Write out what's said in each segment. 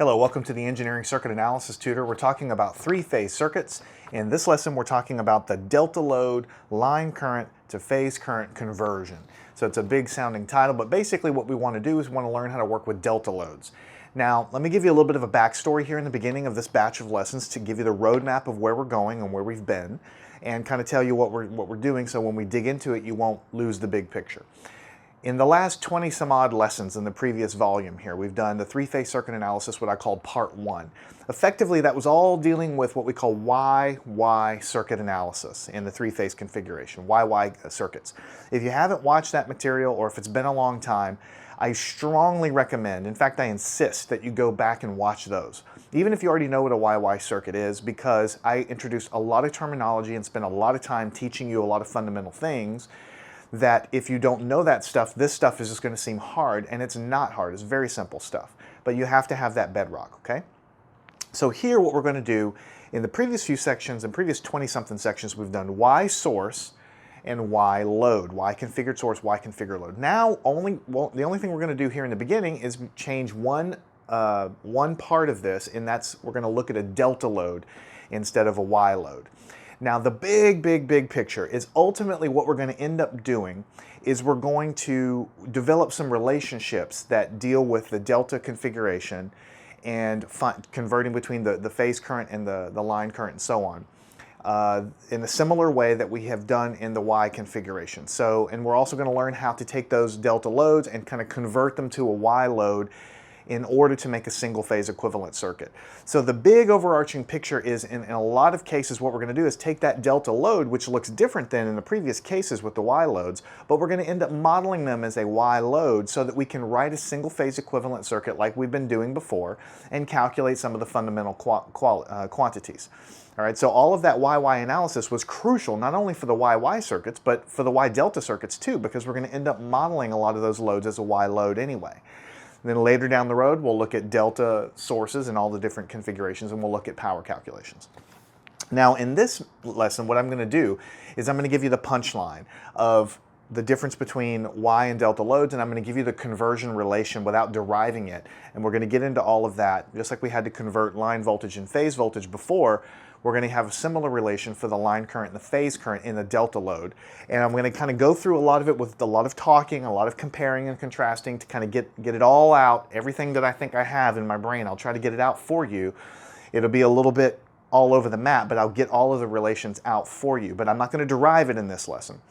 Hello, welcome to the Engineering Circuit Analysis Tutor. We're talking about three-phase circuits. In this lesson, we're talking about the delta load line current to phase current conversion. So it's a big sounding title, but basically what we want to do is we want to learn how to work with delta loads. Now, let me give you a little bit of a backstory here in the beginning of this batch of lessons to give you the roadmap of where we're going and where we've been, and kind of tell you what we're doing so when we dig into it, you won't lose the big picture. In the last 20 some odd lessons in the previous volume here, we've done the three-phase circuit analysis, what I called part one. Effectively, that was all dealing with what we call YY circuit analysis in the three-phase configuration, YY circuits. If you haven't watched that material, or if it's been a long time, I strongly recommend, in fact I insist, that you go back and watch those. Even if you already know what a YY circuit is, because I introduced a lot of terminology and spent a lot of time teaching you a lot of fundamental things that if you don't know that stuff, this stuff is just going to seem hard, and it's not hard. It's very simple stuff. But you have to have that bedrock, okay? So here what we're going to do, in the previous few sections, in previous 20-something sections, we've done Y source and Y load, Y configured source, Y configured load. Now, the only thing we're going to do here in the beginning is change one part of this, and that's we're going to look at a delta load instead of a Y load. Now the big picture is ultimately what we're going to end up doing is we're going to develop some relationships that deal with the delta configuration and converting between the phase current and the line current and so on in a similar way that we have done in the Y configuration. So, and we're also going to learn how to take those delta loads and kind of convert them to a Y load in order to make a single phase equivalent circuit. So the big overarching picture is in a lot of cases what we're going to do is take that delta load, which looks different than in the previous cases with the Y loads, but we're going to end up modeling them as a Y load so that we can write a single phase equivalent circuit like we've been doing before and calculate some of the fundamental quantities. All right, so all of that YY analysis was crucial not only for the YY circuits, but for the Y delta circuits too, because we're going to end up modeling a lot of those loads as a Y load anyway. Then later down the road, we'll look at delta sources and all the different configurations, and we'll look at power calculations. Now, in this lesson, what I'm going to do is I'm going to give you the punchline of the difference between Y and delta loads, and I'm going to give you the conversion relation without deriving it. And we're going to get into all of that. Just like we had to convert line voltage and phase voltage before, we're going to have a similar relation for the line current and the phase current in the delta load. And I'm going to kind of go through a lot of it with a lot of talking, a lot of comparing and contrasting to kind of get it all out, everything that I think I have in my brain. I'll try to get it out for you. It'll be a little bit all over the map, but I'll get all of the relations out for you. But I'm not going to derive it in this lesson.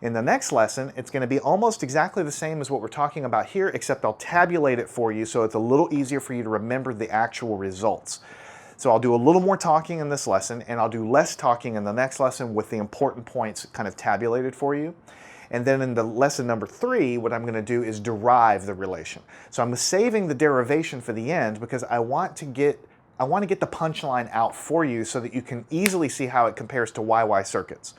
In the next lesson, it's going to be almost exactly the same as what we're talking about here, except I'll tabulate it for you so it's a little easier for you to remember the actual results. So I'll do a little more talking in this lesson, and I'll do less talking in the next lesson with the important points kind of tabulated for you. And then in the lesson number 3, what I'm going to do is derive the relation. So I'm saving the derivation for the end because I want to get the punchline out for you so that you can easily see how it compares to YY circuits.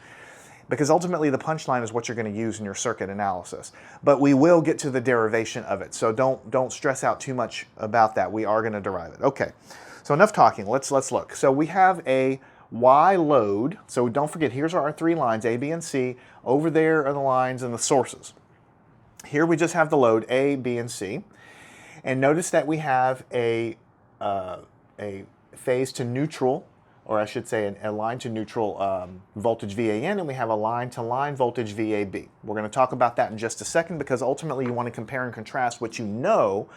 Because ultimately the punchline is what you're going to use in your circuit analysis. But we will get to the derivation of it, so don't stress out too much about that. We are going to derive it. Okay. So enough talking, let's look. So we have a Y load, so don't forget, here's our 3 lines, A, B, and C. Over there are the lines and the sources. Here we just have the load A, B, and C. And notice that we have a phase to neutral, or I should say a line to neutral voltage VAN, and we have a line to line voltage VAB. We're going to talk about that in just a second because ultimately you want to compare and contrast what you know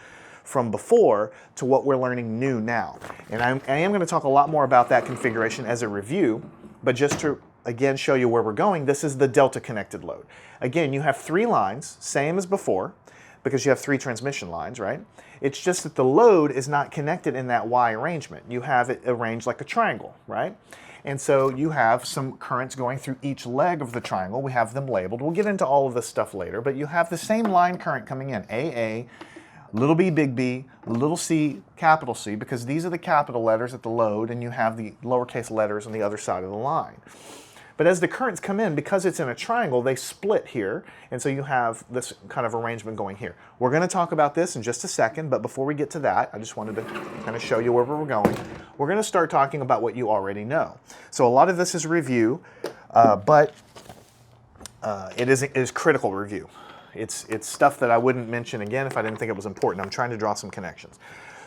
from before to what we're learning new now. And I am going to talk a lot more about that configuration as a review, but just to again show you where we're going, this is the delta connected load. Again, you have 3 lines, same as before, because you have 3 transmission lines, right? It's just that the load is not connected in that Y arrangement. You have it arranged like a triangle, right? And so you have some currents going through each leg of the triangle. We have them labeled. We'll get into all of this stuff later, but you have the same line current coming in, AA, little b, big B, little c, capital C, because these are the capital letters at the load, and you have the lowercase letters on the other side of the line. But as the currents come in, because it's in a triangle, they split here, and so you have this kind of arrangement going here. We're going to talk about this in just a second, but before we get to that, I just wanted to kind of show you where we're going. We're going to start talking about what you already know. So a lot of this is review, but it is critical review. It's stuff that I wouldn't mention again if I didn't think it was important. I'm trying to draw some connections.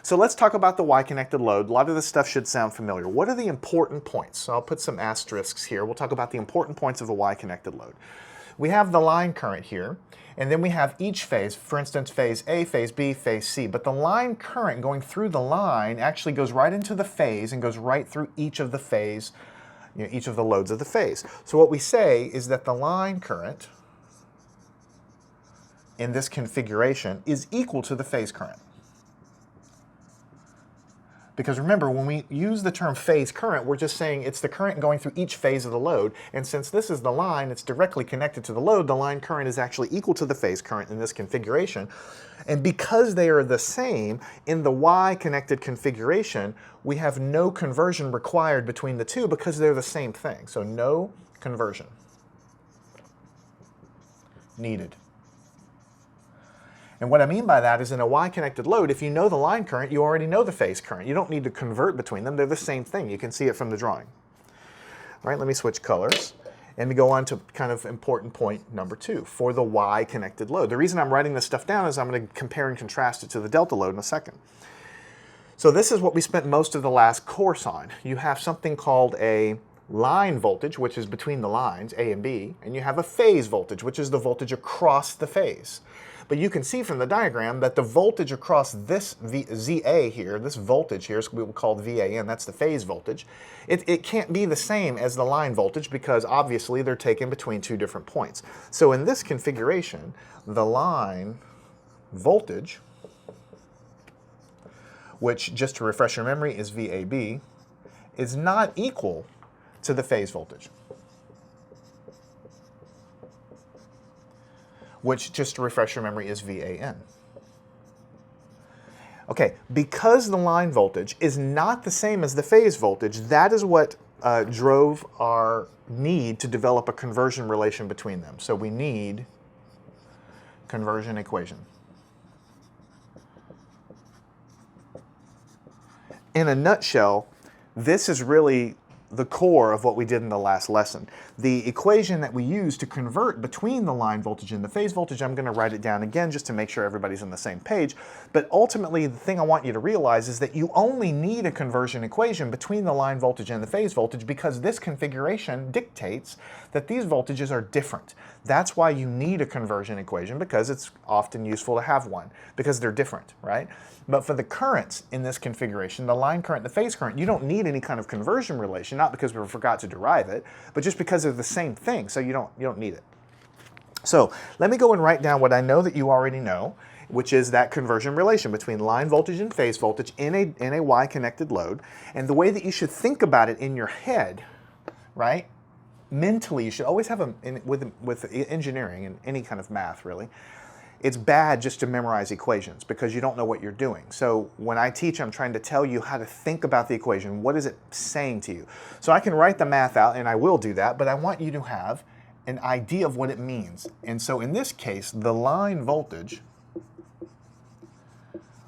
So let's talk about the Y-connected load. A lot of this stuff should sound familiar. What are the important points? So I'll put some asterisks here. We'll talk about the important points of a Y-connected load. We have the line current here, and then we have each phase, for instance, phase A, phase B, phase C. But the line current going through the line actually goes right into the phase and goes right through each of the phase, each of the loads of the phase. So what we say is that the line current in this configuration is equal to the phase current. Because remember, when we use the term phase current, we're just saying it's the current going through each phase of the load. And since this is the line, it's directly connected to the load, the line current is actually equal to the phase current in this configuration. And because they are the same, in the Y-connected configuration, we have no conversion required between the two because they're the same thing. So no conversion needed. And what I mean by that is in a Y-connected load, if you know the line current, you already know the phase current. You don't need to convert between them. They're the same thing. You can see it from the drawing. All right, let me switch colors. And we go on to kind of important point number 2 for the Y-connected load. The reason I'm writing this stuff down is I'm going to compare and contrast it to the delta load in a second. So this is what we spent most of the last course on. You have something called a line voltage, which is between the lines, A and B, and you have a phase voltage, which is the voltage across the phase. But you can see from the diagram that the voltage across this ZA here, this voltage here, is what we call VAN, that's the phase voltage. It can't be the same as the line voltage because obviously they're taken between two different points. So in this configuration, the line voltage, which just to refresh your memory is VAB, is not equal to the phase voltage, which, just to refresh your memory, is VAN. Okay, because the line voltage is not the same as the phase voltage, that is what drove our need to develop a conversion relation between them. So we need conversion equation. In a nutshell, this is really the core of what we did in the last lesson. The equation that we use to convert between the line voltage and the phase voltage, I'm going to write it down again just to make sure everybody's on the same page. But ultimately, the thing I want you to realize is that you only need a conversion equation between the line voltage and the phase voltage because this configuration dictates that these voltages are different. That's why you need a conversion equation, because it's often useful to have one, because they're different, right? But for the currents in this configuration, the line current, the phase current, you don't need any kind of conversion relation, not because we forgot to derive it, but just because they're the same thing, so you don't need it. So let me go and write down what I know that you already know, which is that conversion relation between line voltage and phase voltage in a Y-connected load. And the way that you should think about it in your head, right? Mentally, you should always have with engineering and any kind of math, really, it's bad just to memorize equations because you don't know what you're doing. So when I teach, I'm trying to tell you how to think about the equation. What is it saying to you? So I can write the math out, and I will do that, but I want you to have an idea of what it means. And so in this case, the line voltage,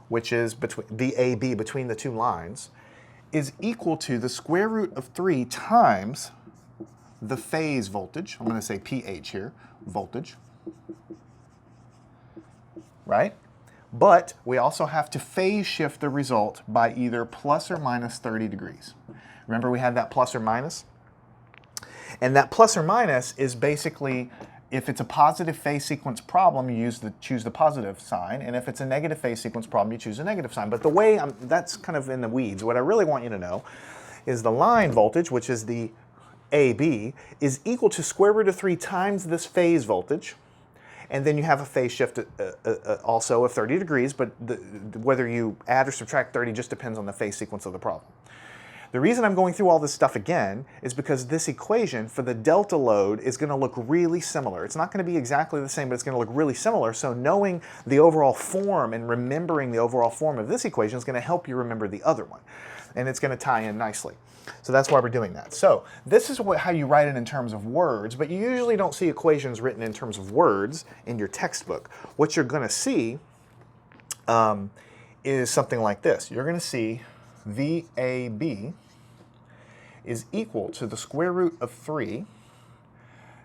which is between VAB, between the two lines, is equal to the square root of 3 times the phase voltage. I'm going to say PH here, voltage. Right? But we also have to phase shift the result by either plus or minus 30 degrees. Remember we had that plus or minus? And that plus or minus is basically, if it's a positive phase sequence problem, you choose the positive sign, and if it's a negative phase sequence problem, you choose a negative sign. But the way, that's kind of in the weeds. What I really want you to know is the line voltage, which is the AB, is equal to square root of 3 times this phase voltage. And then you have a phase shift also of 30 degrees, but whether you add or subtract 30 just depends on the phase sequence of the problem. The reason I'm going through all this stuff again is because this equation for the delta load is going to look really similar. It's not going to be exactly the same, but it's going to look really similar. So knowing the overall form and remembering the overall form of this equation is going to help you remember the other one. And it's going to tie in nicely. So that's why we're doing that. So this is how you write it in terms of words, but you usually don't see equations written in terms of words in your textbook. What you're going to see is something like this. You're going to see VAB is equal to the square root of 3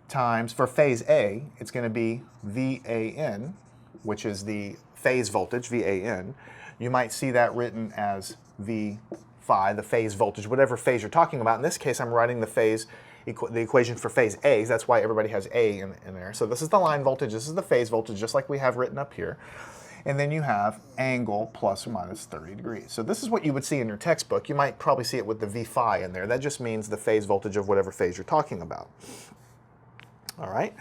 times, for phase A, it's going to be VAN, which is the phase voltage, VAN. you might see that written as V phi, the phase voltage, whatever phase you're talking about. In this case, I'm writing the equation for phase A. That's why everybody has A in there. So this is the line voltage, this is the phase voltage, just like we have written up here. And then you have angle plus or minus 30 degrees. So this is what you would see in your textbook. You might probably see it with the V phi in there. That just means the phase voltage of whatever phase you're talking about. All right?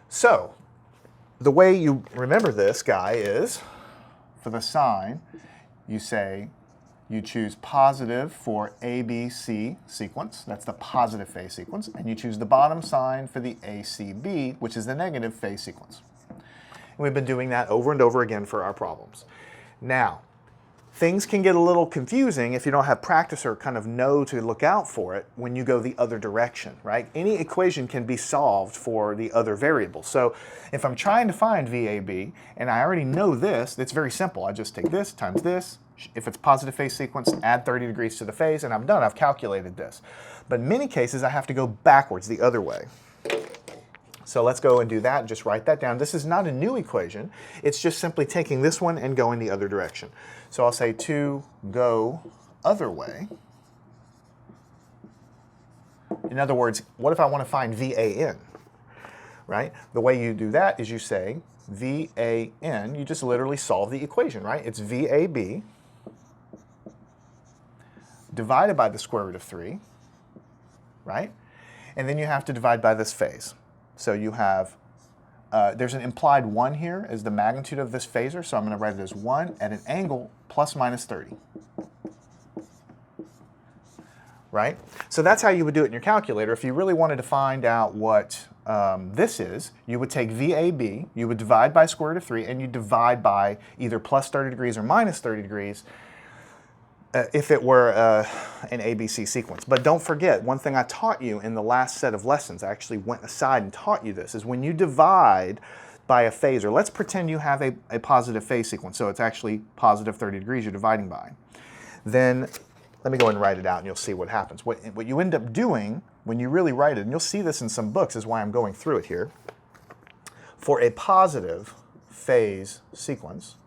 So the way you remember this guy is, for the sign, you say, you choose positive for ABC sequence. That's the positive phase sequence. And you choose the bottom sign for the ACB, which is the negative phase sequence. And we've been doing that over and over again for our problems. Now, things can get a little confusing if you don't have practice or kind of know to look out for it when you go the other direction, right? Any equation can be solved for the other variable. So if I'm trying to find VAB and I already know this, it's very simple. I just take this times this. If it's positive phase sequence, add 30 degrees to the phase, and I'm done. I've calculated this. But in many cases, I have to go backwards the other way. So let's go and do that and just write that down. This is not a new equation. It's just simply taking this one and going the other direction. So I'll say to go other way. In other words, what if I want to find VAN, right? The way you do that is you say VAN, you just literally solve the equation, right? It's VAB divided by the square root of 3, right? And then you have to divide by this phase. So you have, there's an implied 1 here as the magnitude of this phasor, so I'm going to write it as 1 at an angle plus minus 30. Right? So that's how you would do it in your calculator. If you really wanted to find out what this is, you would take VAB, you would divide by square root of 3, and you divide by either plus 30 degrees or minus 30 degrees if it were an ABC sequence. But don't forget, one thing I taught you in the last set of lessons, I actually went aside and taught you this, is when you divide by a phasor, let's pretend you have a positive phase sequence, so it's actually positive 30 degrees you're dividing by. Then, let me go and write it out and you'll see what happens. What you end up doing when you really write it, and you'll see this in some books, is why I'm going through it here. For a positive phase sequence,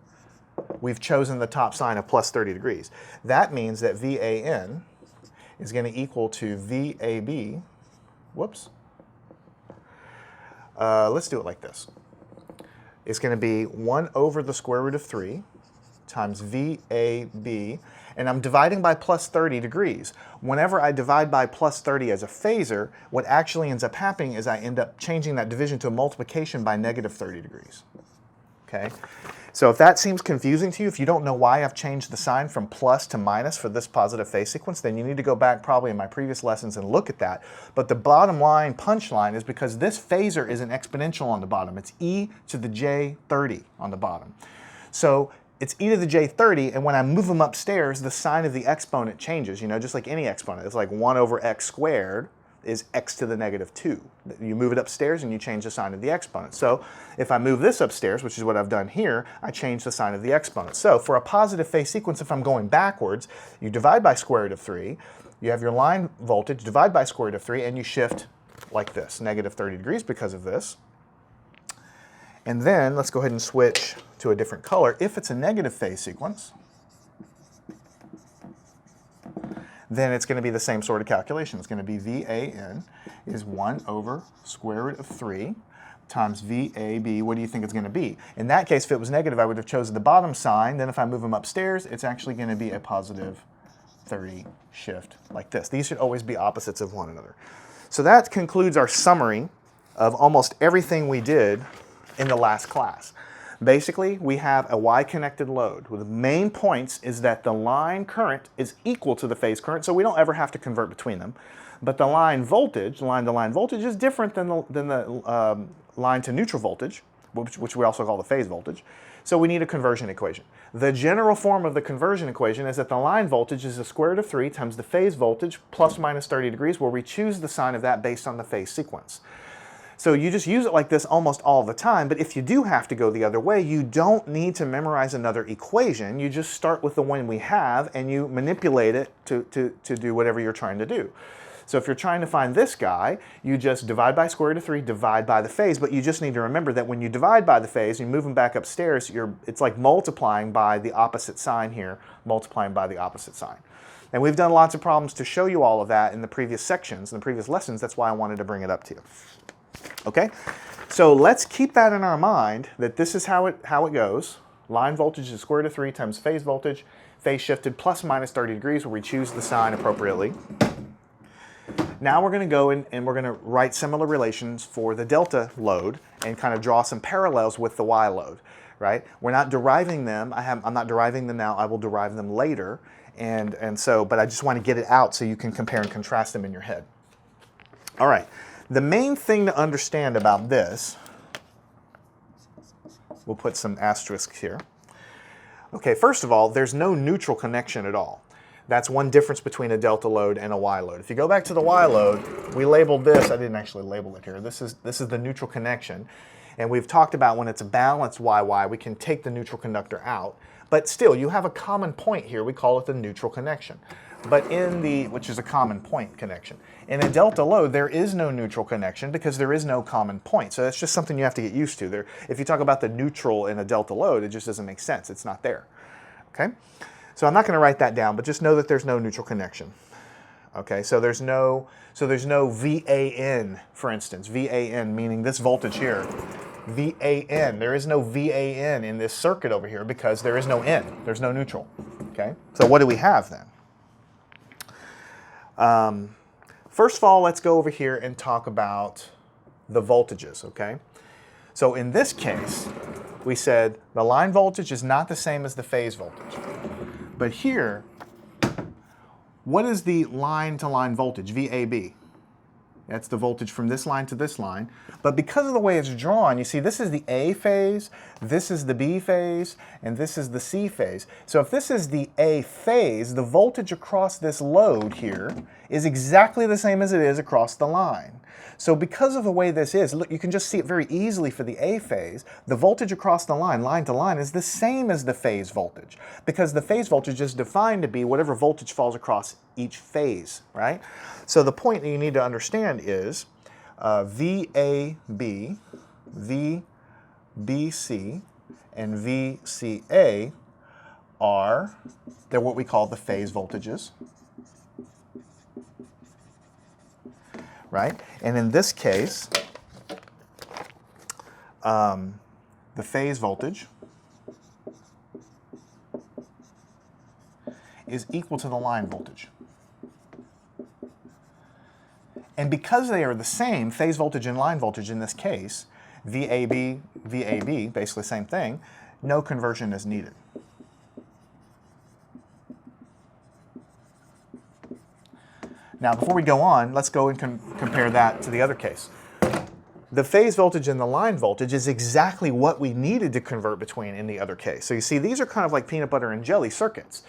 we've chosen the top sign of plus 30 degrees. That means that VAN is going to equal to VAB, whoops. Let's do it like this. It's going to be 1 over the square root of 3 times VAB, and I'm dividing by plus 30 degrees. Whenever I divide by plus 30 as a phasor, what actually ends up happening is I end up changing that division to a multiplication by negative 30 degrees. Okay? So if that seems confusing to you, if you don't know why I've changed the sign from plus to minus for this positive phase sequence, then you need to go back probably in my previous lessons and look at that. But the bottom line, punchline, is because this phasor is an exponential on the bottom. It's e to the j 30 on the bottom. So it's e to the j 30, and when I move them upstairs, the sign of the exponent changes, you know, just like any exponent. It's like 1 over x squared is x to the negative 2. You move it upstairs and you change the sign of the exponent. So if I move this upstairs, which is what I've done here, I change the sign of the exponent. So for a positive phase sequence, if I'm going backwards, you divide by square root of 3, you have your line voltage, divide by square root of 3, and you shift like this, negative 30 degrees because of this. And then let's go ahead and switch to a different color. If it's a negative phase sequence, then it's going to be the same sort of calculation. It's going to be VAN is 1 over square root of 3 times VAB. What do you think it's going to be? In that case, if it was negative, I would have chosen the bottom sign. Then if I move them upstairs, it's actually going to be a positive 30 shift like this. These should always be opposites of one another. So that concludes our summary of almost everything we did in the last class. Basically, we have a Y-connected load. Well, the main points is that the line current is equal to the phase current, so we don't ever have to convert between them. But the line voltage, line-to-line voltage, is different than the line-to-neutral voltage, which we also call the phase voltage. So we need a conversion equation. The general form of the conversion equation is that the line voltage is the square root of 3 times the phase voltage plus minus 30 degrees, where we choose the sign of that based on the phase sequence. So you just use it like this almost all the time, but if you do have to go the other way, you don't need to memorize another equation. You just start with the one we have and you manipulate it to do whatever you're trying to do. So if you're trying to find this guy, you just divide by square root of 3, divide by the phase, but you just need to remember that when you divide by the phase, you move them back upstairs, it's like multiplying by the opposite sign here, multiplying by the opposite sign. And we've done lots of problems to show you all of that in the previous sections, in the previous lessons. That's why I wanted to bring it up to you. Okay? So let's keep that in our mind, that this is how it goes. Line voltage is square root of 3 times phase voltage, phase shifted plus minus 30 degrees, where we choose the sign appropriately. Now we're going to go in and we're going to write similar relations for the delta load and kind of draw some parallels with the Y load, right? We're not deriving them. I'm not deriving them now. I will derive them later. But I just want to get it out so you can compare and contrast them in your head. All right. The main thing to understand about this, we'll put some asterisks here. Okay, first of all, there's no neutral connection at all. That's one difference between a delta load and a Y load. If you go back to the Y load, we labeled this, I didn't actually label it here, this is the neutral connection. And we've talked about when it's a balanced YY, we can take the neutral conductor out. But still, you have a common point here, we call it the neutral connection. But which is a common point connection. In a delta load, there is no neutral connection because there is no common point. So that's just something you have to get used to. If you talk about the neutral in a delta load, it just doesn't make sense. It's not there. Okay? So I'm not going to write that down, but just know that there's no neutral connection. Okay, so there's no VAN, for instance. VAN meaning this voltage here. VAN. There is no VAN in this circuit over here because there is no N. There's no neutral. Okay? So what do we have then? First of all, let's go over here and talk about the voltages, okay? So in this case, we said the line voltage is not the same as the phase voltage. But here, what is the line-to-line voltage, VAB? That's the voltage from this line to this line. But because of the way it's drawn, you see this is the A phase, this is the B phase, and this is the C phase. So if this is the A phase, the voltage across this load here is exactly the same as it is across the line. So because of the way this is, look, you can just see it very easily for the A phase. The voltage across the line to line, is the same as the phase voltage because the phase voltage is defined to be whatever voltage falls across each phase, right? So the point that you need to understand is VAB, VBC, and VCA they're what we call the phase voltages. Right? And in this case, the phase voltage is equal to the line voltage. And because they are the same, phase voltage and line voltage in this case, VAB, VAB, basically the same thing, no conversion is needed. Now, before we go on, let's go and compare that to the other case. The phase voltage and the line voltage is exactly what we needed to convert between in the other case. So you see, these are kind of like peanut butter and jelly circuits.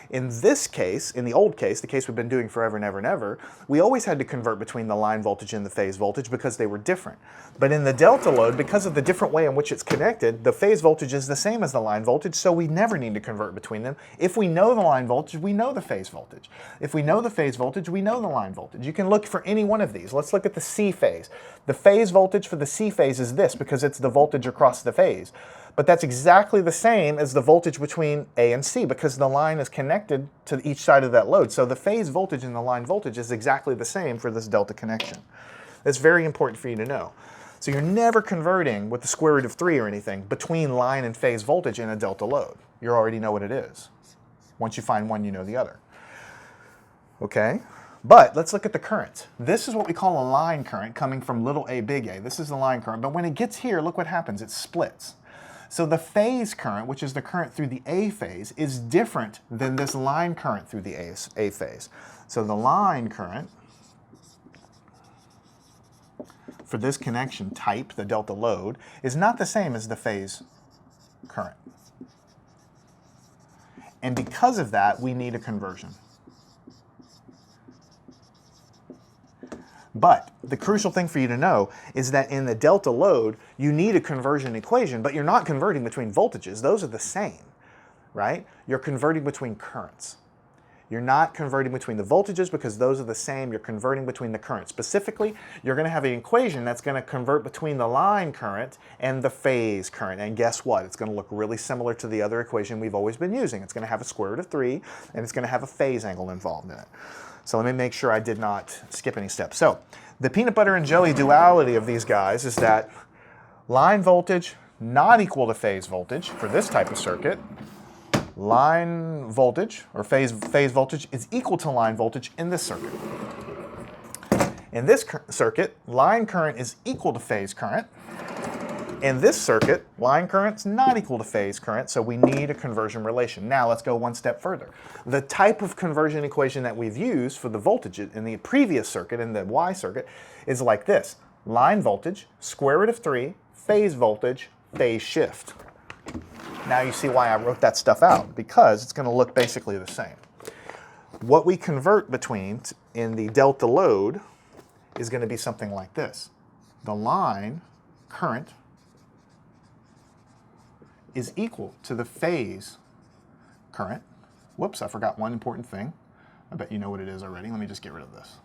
In this case, in the old case, the case we've been doing forever and ever and ever, we always had to convert between the line voltage and the phase voltage because they were different. But in the delta load, because of the different way in which it's connected, the phase voltage is the same as the line voltage, so we never need to convert between them. If we know the line voltage, we know the phase voltage. If we know the phase voltage, we know the line voltage. You can look for any one of these. Let's look at the C phase. The phase voltage for the C phase is this because it's the voltage across the phase. But that's exactly the same as the voltage between A and C because the line is connected to each side of that load. So the phase voltage and the line voltage is exactly the same for this delta connection. That's very important for you to know. So you're never converting with the square root of 3 or anything between line and phase voltage in a delta load. You already know what it is. Once you find one, you know the other. Okay? But let's look at the current. This is what we call a line current coming from little a, big A. This is the line current. But when it gets here, look what happens. It splits. So the phase current, which is the current through the A phase, is different than this line current through the A phase. So the line current for this connection type, the delta load, is not the same as the phase current. And because of that, we need a conversion. But the crucial thing for you to know is that in the delta load, you need a conversion equation, but you're not converting between voltages. Those are the same, right? You're converting between currents. You're not converting between the voltages because those are the same. You're converting between the current. Specifically, you're going to have an equation that's going to convert between the line current and the phase current. And guess what? It's going to look really similar to the other equation we've always been using. It's going to have a square root of 3, and it's going to have a phase angle involved in it. So let me make sure I did not skip any steps. So the peanut butter and jelly duality of these guys is that line voltage not equal to phase voltage for this type of circuit. Line voltage, or phase voltage, is equal to line voltage in this circuit. In this circuit, line current is equal to phase current. In this circuit, line current is not equal to phase current, so we need a conversion relation. Now let's go one step further. The type of conversion equation that we've used for the voltage in the previous circuit, in the Y circuit, is like this. Line voltage, square root of 3, phase voltage, phase shift. Now you see why I wrote that stuff out, because it's going to look basically the same. What we convert between in the delta load is going to be something like this. The line current is equal to the phase current. Whoops, I forgot one important thing. I bet you know what it is already. Let me just get rid of this.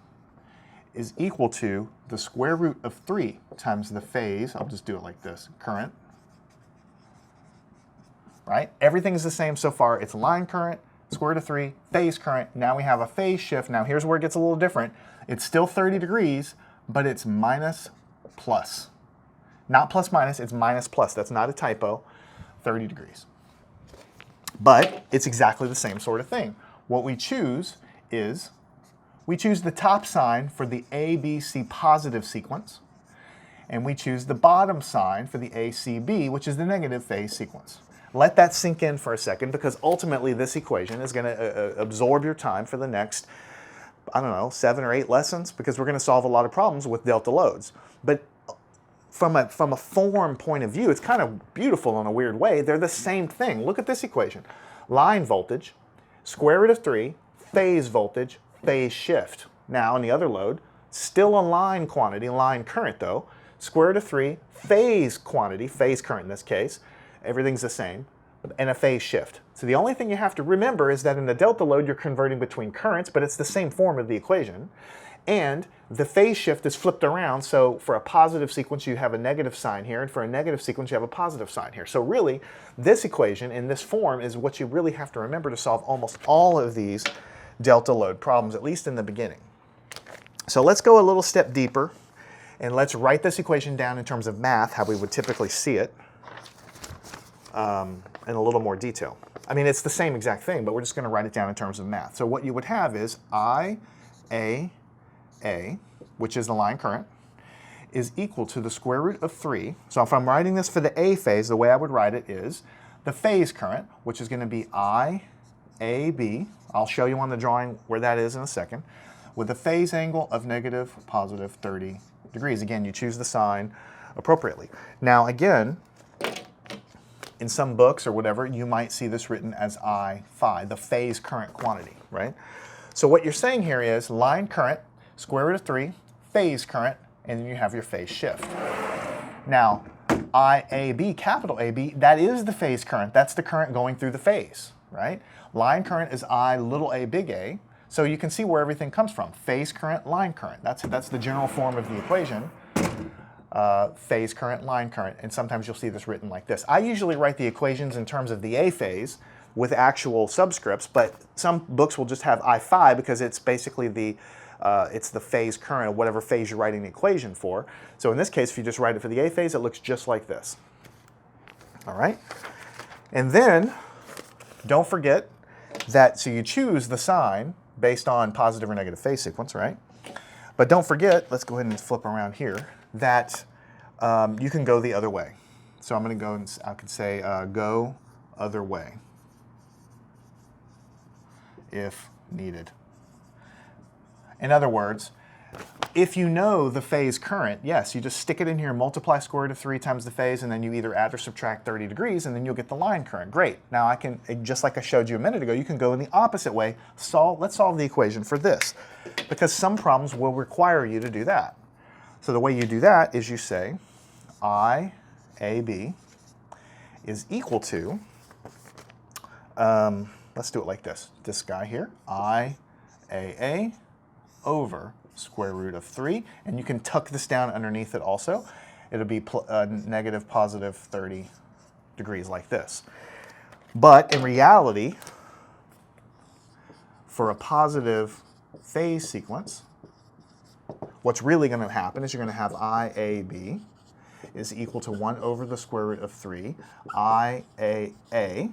Is equal to the square root of 3 times the phase, I'll just do it like this, current. Right? Everything's the same so far. It's line current, square root of 3, phase current. Now we have a phase shift. Now here's where it gets a little different. It's still 30 degrees, but it's minus plus. Not plus minus, it's minus plus. That's not a typo. 30 degrees. But it's exactly the same sort of thing. What we choose is, we choose the top sign for the ABC positive sequence, and we choose the bottom sign for the ACB, which is the negative phase sequence. Let that sink in for a second, because ultimately this equation is going to absorb your time for the next, I don't know, 7 or 8 lessons, because we're going to solve a lot of problems with delta loads. But from a form point of view, it's kind of beautiful in a weird way. They're the same thing. Look at this equation. Line voltage, square root of 3, phase voltage, phase shift. Now in the other load, still a line quantity, line current though, square root of 3, phase quantity, phase current in this case, everything's the same, and a phase shift. So the only thing you have to remember is that in the delta load you're converting between currents, but it's the same form of the equation. And the phase shift is flipped around, so for a positive sequence you have a negative sign here, and for a negative sequence you have a positive sign here. So really, this equation in this form is what you really have to remember to solve almost all of these delta load problems, at least in the beginning. So let's go a little step deeper, and let's write this equation down in terms of math, how we would typically see it, in a little more detail. I mean, it's the same exact thing, but we're just going to write it down in terms of math. So what you would have is IA, which is the line current, is equal to the square root of 3. So if I'm writing this for the A phase, the way I would write it is the phase current, which is going to be IAB. I'll show you on the drawing where that is in a second, with a phase angle of negative, positive 30 degrees. Again, you choose the sign appropriately. Now again, in some books or whatever, you might see this written as I phi, the phase current quantity, right? So what you're saying here is line current, square root of 3, phase current, and then you have your phase shift. Now, IAB, capital AB, that is the phase current. That's the current going through the phase, right? Line current is I little a big A. So you can see where everything comes from. Phase current, line current. That's the general form of the equation. Phase current, line current, and sometimes you'll see this written like this. I usually write the equations in terms of the A phase with actual subscripts, but some books will just have I phi because it's basically it's the phase current of whatever phase you're writing the equation for. So in this case, if you just write it for the A phase, it looks just like this. All right? And then, don't forget that, so you choose the sign based on positive or negative phase sequence, right? But don't forget, let's go ahead and flip around here, that you can go the other way. So I'm going to go and I could say go other way if needed. In other words, if you know the phase current, yes, you just stick it in here, multiply square root of 3 times the phase, and then you either add or subtract 30 degrees, and then you'll get the line current. Great. Now I can, just like I showed you a minute ago, you can go in the opposite way. Let's solve the equation for this, because some problems will require you to do that. So the way you do that is you say IAB is equal to, let's do it like this. This guy here, IAA over square root of 3, and you can tuck this down underneath it also. It'll be negative positive 30 degrees like this. But in reality, for a positive phase sequence, what's really going to happen is you're going to have IAB is equal to 1 over the square root of 3, IAA.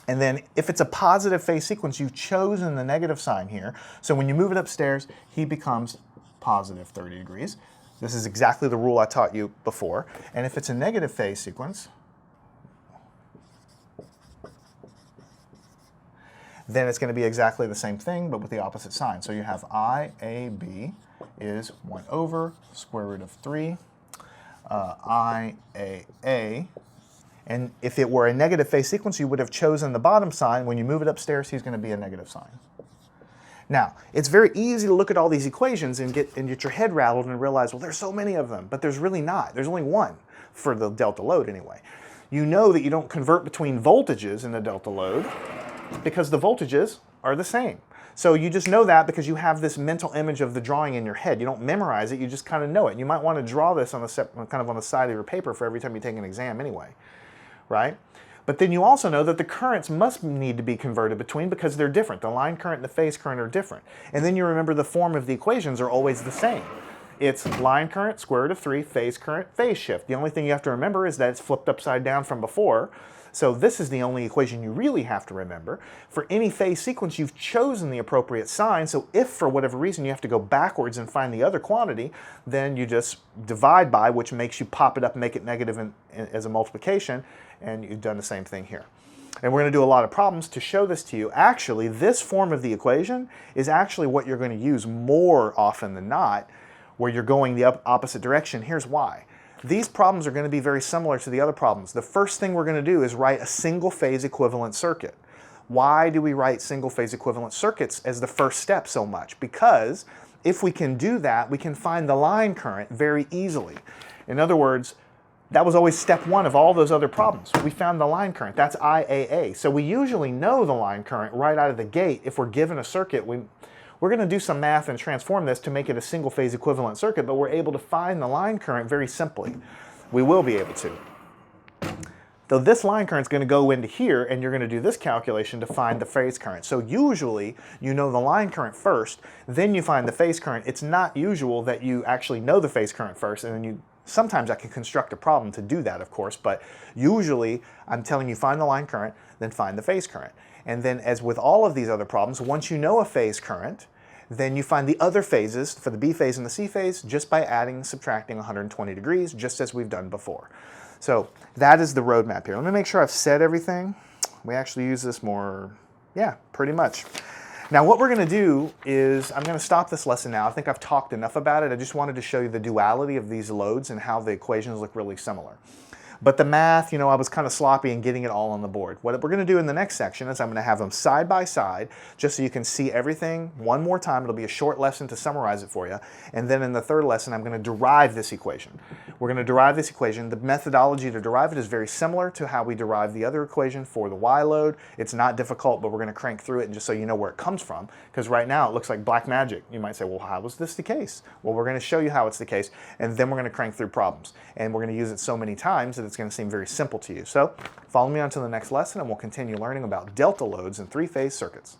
And then if it's a positive phase sequence, you've chosen the negative sign here. So when you move it upstairs, he becomes positive 30 degrees. This is exactly the rule I taught you before. And if it's a negative phase sequence, then it's going to be exactly the same thing, but with the opposite sign. So you have IAB is 1 over square root of 3, IAA. And if it were a negative phase sequence, you would have chosen the bottom sign. When you move it upstairs, he's going to be a negative sign. Now, it's very easy to look at all these equations and get your head rattled and realize, well, there's so many of them, but there's really not. There's only one for the delta load anyway. You know that you don't convert between voltages in the delta load because the voltages are the same. So you just know that because you have this mental image of the drawing in your head. You don't memorize it, you just kind of know it. You might want to draw this on kind of on the side of your paper for every time you take an exam anyway, right? But then you also know that the currents must need to be converted between because they're different. The line current and the phase current are different. And then you remember the form of the equations are always the same. It's line current, square root of 3, phase current, phase shift. The only thing you have to remember is that it's flipped upside down from before. So this is the only equation you really have to remember. For any phase sequence, you've chosen the appropriate sign. So if for whatever reason you have to go backwards and find the other quantity, then you just divide by, which makes you pop it up and make it negative as a multiplication, and you've done the same thing here. And we're going to do a lot of problems to show this to you. Actually, this form of the equation is actually what you're going to use more often than not, where you're going the opposite direction. Here's why. These problems are going to be very similar to the other problems. The first thing we're going to do is write a single phase equivalent circuit. Why do we write single phase equivalent circuits as the first step so much? Because if we can do that, we can find the line current very easily. In other words, that was always step one of all those other problems. We found the line current. That's IAA. So we usually know the line current right out of the gate. If we're given a circuit, we're going to do some math and transform this to make it a single phase equivalent circuit, but we're able to find the line current very simply. We will be able to. Though this line current is going to go into here, and you're going to do this calculation to find the phase current. So usually you know the line current first, then you find the phase current. It's not usual that you actually know the phase current first, and then sometimes I can construct a problem to do that, of course, but usually I'm telling you find the line current, then find the phase current. And then as with all of these other problems, once you know a phase current, then you find the other phases for the B phase and the C phase just by adding and subtracting 120 degrees, just as we've done before. So that is the roadmap here. Let me make sure I've said everything. We actually use this more, yeah, pretty much. Now what we're going to do is, I'm going to stop this lesson now. I think I've talked enough about it. I just wanted to show you the duality of these loads and how the equations look really similar. But the math, I was kind of sloppy in getting it all on the board. What we're going to do in the next section is I'm going to have them side by side just so you can see everything one more time. It'll be a short lesson to summarize it for you. And then in the third lesson, I'm going to derive this equation. We're going to derive this equation. The methodology to derive it is very similar to how we derive the other equation for the Y load. It's not difficult, but we're going to crank through it and just so you know where it comes from. Because right now it looks like black magic. You might say, well, how is this the case? Well, we're going to show you how it's the case, and then we're going to crank through problems. And we're going to use it so many times that it's going to seem very simple to you. So follow me on to the next lesson and we'll continue learning about delta loads and three-phase circuits.